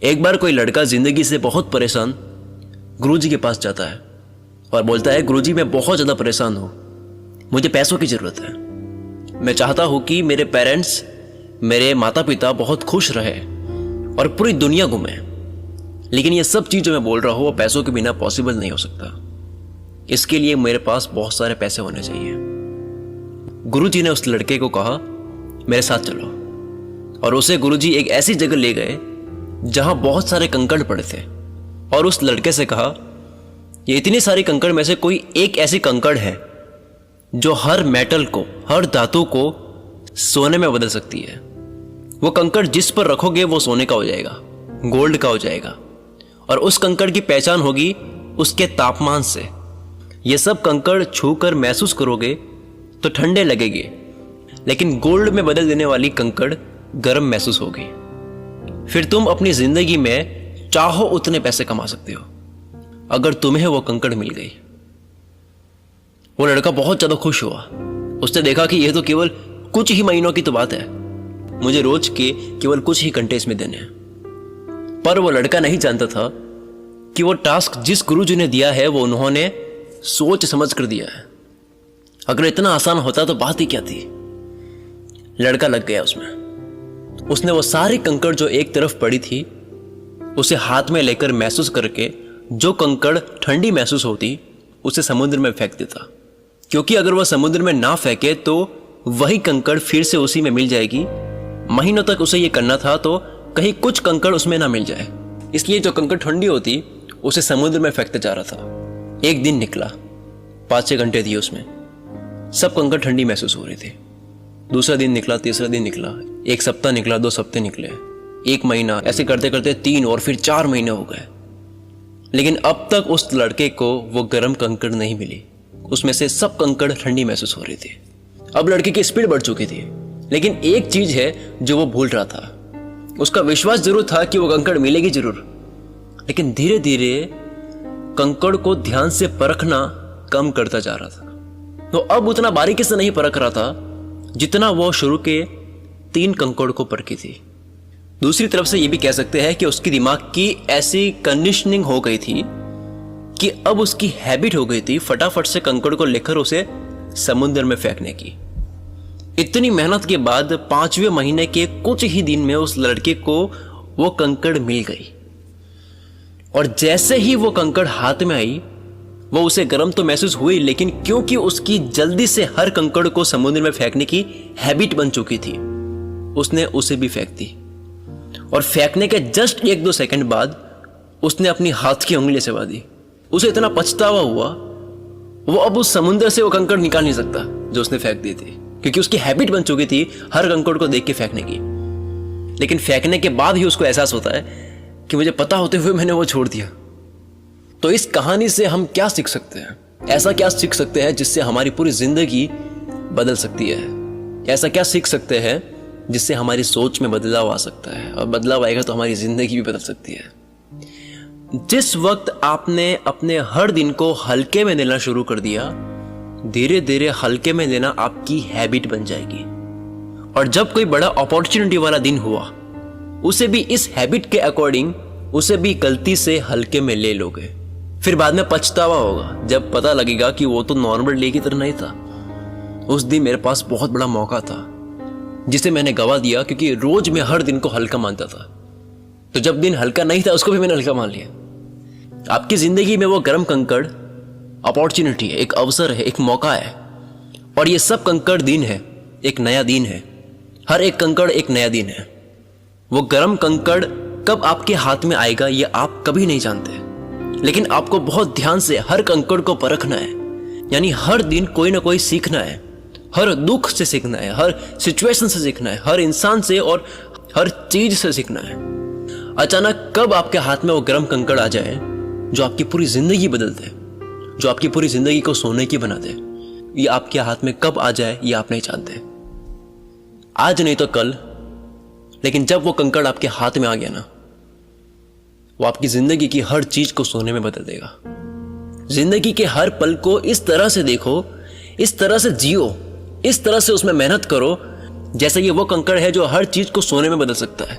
एक बार कोई लड़का जिंदगी से बहुत परेशान गुरुजी के पास जाता है और बोलता है, गुरुजी मैं बहुत ज़्यादा परेशान हूँ, मुझे पैसों की ज़रूरत है। मैं चाहता हूँ कि मेरे पेरेंट्स, मेरे माता पिता बहुत खुश रहे और पूरी दुनिया घूमे, लेकिन ये सब चीज़ जो मैं बोल रहा हूँ वो पैसों के बिना पॉसिबल नहीं हो सकता। इसके लिए मेरे पास बहुत सारे पैसे होने चाहिए। गुरुजी ने उस लड़के को कहा, मेरे साथ चलो, और उसे गुरुजी एक ऐसी जगह ले गए जहां बहुत सारे कंकड़ पड़े थे और उस लड़के से कहा, ये इतनी सारी कंकड़ में से कोई एक ऐसी कंकड़ है जो हर मेटल को, हर धातु को सोने में बदल सकती है। वो कंकड़ जिस पर रखोगे वो सोने का हो जाएगा, गोल्ड का हो जाएगा, और उस कंकड़ की पहचान होगी उसके तापमान से। ये सब कंकड़ छूकर महसूस करोगे तो ठंडे लगेंगे, लेकिन गोल्ड में बदल देने वाली कंकड़ गर्म महसूस होगी। फिर तुम अपनी जिंदगी में चाहो उतने पैसे कमा सकते हो अगर तुम्हें वो कंकड़ मिल गई। वो लड़का बहुत ज्यादा खुश हुआ। उसने देखा कि यह तो केवल कुछ ही महीनों की तो बात है, मुझे रोज के केवल कुछ ही घंटे इसमें देने हैं। पर वो लड़का नहीं जानता था कि वो टास्क जिस गुरुजी ने दिया है वो उन्होंने सोच समझ कर दिया है। अगर इतना आसान होता तो बात ही क्या थी। लड़का लग गया उसमें। उसने वो सारी कंकड़ जो एक तरफ पड़ी थी उसे हाथ में लेकर महसूस करके जो कंकड़ ठंडी महसूस होती उसे समुद्र में फेंक देता, क्योंकि अगर वह समुद्र में ना फेंके तो वही कंकड़ फिर से उसी में मिल जाएगी। महीनों तक उसे ये करना था तो कहीं कुछ कंकड़ उसमें ना मिल जाए, इसलिए जो कंकड़ ठंडी होती उसे समुद्र में फेंकते जा रहा था। एक दिन निकला, 5-6 घंटे दिए उसमें, सब कंकड़ ठंडी महसूस हो रही थी। दूसरा दिन निकला, तीसरा दिन निकला, 1 सप्ताह निकला, 2 सप्ताह निकले, 1 महीना, ऐसे करते करते 3 और फिर 4 महीने हो गए। लेकिन अब तक उस लड़के को वो गर्म कंकड़ नहीं मिली। उसमें से सब कंकड़ ठंडी महसूस हो रही थी। अब लड़के की स्पीड बढ़ चुकी थी, लेकिन एक चीज है जो वो भूल रहा था। उसका विश्वास जरूर था कि वो कंकड़ मिलेगी जरूर, लेकिन धीरे धीरे कंकड़ को ध्यान से परखना कम करता जा रहा था। तो अब उतना बारीकी से नहीं परख रहा था जितना वो शुरू के 3 कंकड़ को परखी थी। दूसरी तरफ से ये भी कह सकते हैं कि उसकी दिमाग की ऐसी कंडीशनिंग हो गई थी कि अब उसकी हैबिट हो गई थी फटाफट से कंकड़ को लेकर उसे समुद्र में फेंकने की। इतनी मेहनत के बाद 5वें महीने के कुछ ही दिन में उस लड़के को वो कंकड़ मिल गई, और जैसे ही वो कंकड़ हाथ में आई वो उसे गर्म तो महसूस हुई, लेकिन क्योंकि उसकी जल्दी से हर कंकड़ को समुद्र में फेंकने की हैबिट बन चुकी थी, उसने उसे भी फेंक दी। और फेंकने के जस्ट 1-2 सेकंड बाद उसने अपनी हाथ की उंगली से दी। उसे इतना पछतावा हुआ, वो अब उस समुद्र से वो कंकड़ निकाल नहीं सकता जो उसने फेंक दी थी, क्योंकि उसकी हैबिट बन चुकी थी हर कंकड़ को देख के फेंकने की। लेकिन फेंकने के बाद ही उसको एहसास होता है कि मुझे पता होते हुए मैंने वो छोड़ दिया। तो इस कहानी से हम क्या सीख सकते हैं? ऐसा क्या सीख सकते हैं जिससे हमारी पूरी जिंदगी बदल सकती है? ऐसा क्या सीख सकते हैं जिससे हमारी सोच में बदलाव आ सकता है, और बदलाव आएगा तो हमारी जिंदगी भी बदल सकती है। जिस वक्त आपने अपने हर दिन को हल्के में लेना शुरू कर दिया, धीरे धीरे हल्के में लेना आपकी हैबिट बन जाएगी। और जब कोई बड़ा अपॉर्चुनिटी वाला दिन हुआ, उसे भी इस हैबिट के अकॉर्डिंग उसे भी गलती से हल्के में ले लोगे। फिर बाद में पछतावा होगा जब पता लगेगा कि वो तो नॉर्मल डे की तरह नहीं था। उस दिन मेरे पास बहुत बड़ा मौका था जिसे मैंने गवा दिया, क्योंकि रोज मैं हर दिन को हल्का मानता था। तो जब दिन हल्का नहीं था उसको भी मैंने हल्का मान लिया। आपकी जिंदगी में वो गर्म कंकड़ अपॉर्चुनिटी है, एक अवसर है, एक मौका है, और ये सब कंकड़ दिन है, एक नया दिन है। हर एक कंकड़ एक नया दिन है। वो गर्म कंकड़ कब आपके हाथ में आएगा ये आप कभी नहीं जानते, लेकिन आपको बहुत ध्यान से हर कंकड़ को परखना है। यानी हर दिन कोई ना कोई सीखना है, हर दुख से सीखना है, हर सिचुएशन से सीखना है, हर इंसान से और हर चीज से सीखना है। अचानक कब आपके हाथ में वो गर्म कंकड़ आ जाए जो आपकी पूरी जिंदगी बदल दे, जो आपकी पूरी जिंदगी को सोने की बना दे, ये आपके हाथ में कब आ जाए ये आप नहीं जानते। आज नहीं तो कल, लेकिन जब वो कंकड़ आपके हाथ में आ गया ना, वो आपकी जिंदगी की हर चीज को सोने में बदल देगा। जिंदगी के हर पल को इस तरह से देखो, इस तरह से जियो, इस तरह से उसमें मेहनत करो जैसे ये वो कंकड़ है जो हर चीज को सोने में बदल सकता है।